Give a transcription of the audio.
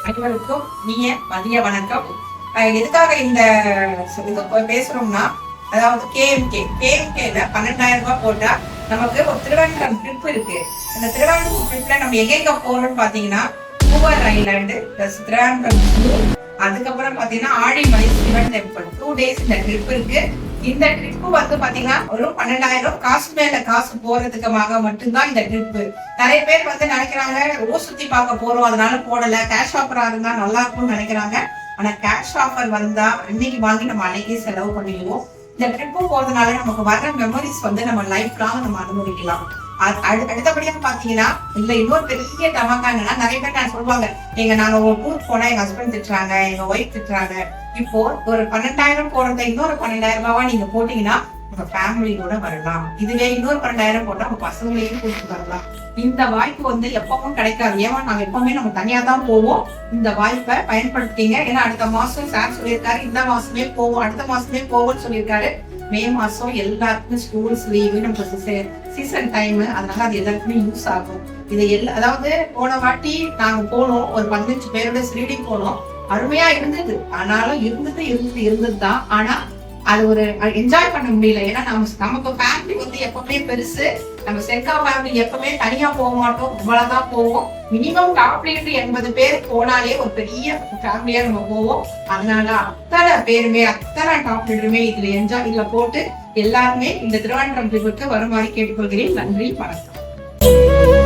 அனைவருக்கும் மதிய வணக்கம். எதுக்காக இந்த இது பேசுறோம்னா, அதாவது கேஎம்கேல 12,000 ரூபாய் போட்டா நமக்கு ஒரு திருவனந்தபுரம் ட்ரிப் இருக்கு. இந்த திருவனந்தபுரம் ட்ரிப்ல நம்ம எங்க போறோம்னு பாத்தீங்கன்னா, மூவர் ஐலாண்டு பிளஸ் திருவனந்தபுரம், அதுக்கப்புறம் பாத்தீங்கன்னா ஆழிமலை சிவன் டெம்பிள். 2 days இந்த ட்ரிப் இருக்கு. இந்த ட்ரிப்பு வந்து பாத்தீங்கன்னா ஒரு 12,000 காசு மேல காசு போறதுக்காக மட்டும்தான் இந்த ட்ரிப்பு. நிறைய பேர் வந்து நினைக்கிறாங்க ஊர் சுத்தி பார்க்க போறோம் அதனால போடல, கேஷ் ஆஃபரா இருந்தா நல்லா இருக்கும்னு நினைக்கிறாங்க. ஆனா கேஷ் ஆஃபர் வந்தா அன்னைக்கு வாங்கி நம்ம அன்னைக்கே செலவு பண்ணிடுவோம். இந்த ட்ரிப்பு போறதுனால நமக்கு வர்ற மெமரிஸ் வந்து நம்ம லைஃப் லாங் நம்ம அனுபவிக்கலாம். அடுத்தபடியா பாத்தீங்கன்னா இல்ல இன்னொரு பெரிய டமாக்காங்கன்னா, நிறைய பேர் நான் சொல்லுவாங்க, நாங்க ஒரு டூர் போனா எங்க ஹஸ்பண்ட் திட்டுறாங்க, எங்க ஒய்ஃப் திட்டுறாங்க. இப்போ ஒரு 12,000 போறத இன்னொரு 12,000 ரூபாவா நீங்க போட்டீங்கன்னா உங்க ஃபேமிலியோட வரலாம். இதுவே இன்னொரு 12,000 போட்டா உங்க பசங்களையும் கூட்டிட்டு வரலாம். இந்த வாய்ப்பு வந்து எப்பவும் கிடைக்காது. ஏன்னா நாங்க எப்பவுமே நம்ம தனியா தான் போவோம். இந்த வாய்ப்பை பயன்படுத்திங்க. ஏன்னா அடுத்த மாசம் சார் சொல்லியிருக்காரு, இந்த மாசமே போவோம், அடுத்த மாசமே போவோம்னு சொல்லியிருக்காரு. மே மாசம் எல்லாருக்குமே ஸ்கூல்ஸ் லீவு, நமக்கு சீசன் டைம், அதனால அது எல்லாருக்குமே யூஸ் ஆகும். இது அதாவது போன வாட்டி நாங்க போனோம், ஒரு 15 பேரோட ரீடிங் போனோம். அருமையா இருந்தது. ஆனாலும் இருந்தது தான். ஆனா அது ஒரு என்ஜாய் பண்ண முடியல. ஏன்னா நமக்கு ஃபேமிலி வந்து எப்பவுமே பெருசு. நம்ம சென்கா ஃபேமிலி எப்பவுமே தனியா போக மாட்டோம், இவ்வளவுதான் போவோம். மினிமம் டாப்லேட்டு 80 பேர் போனாலே ஒரு பெரிய ஃபேமிலியா நம்ம போவோம். அதனால அத்தனை பேருமே அத்தனை டாப்லேட்டுமே இதுல போட்டு எல்லாருமே இந்த திருவனந்தபுரம் ட்ரிப்புக்கு வருமாறு கேட்டுக்கொள்கிறேன். நன்றி, வணக்கம்.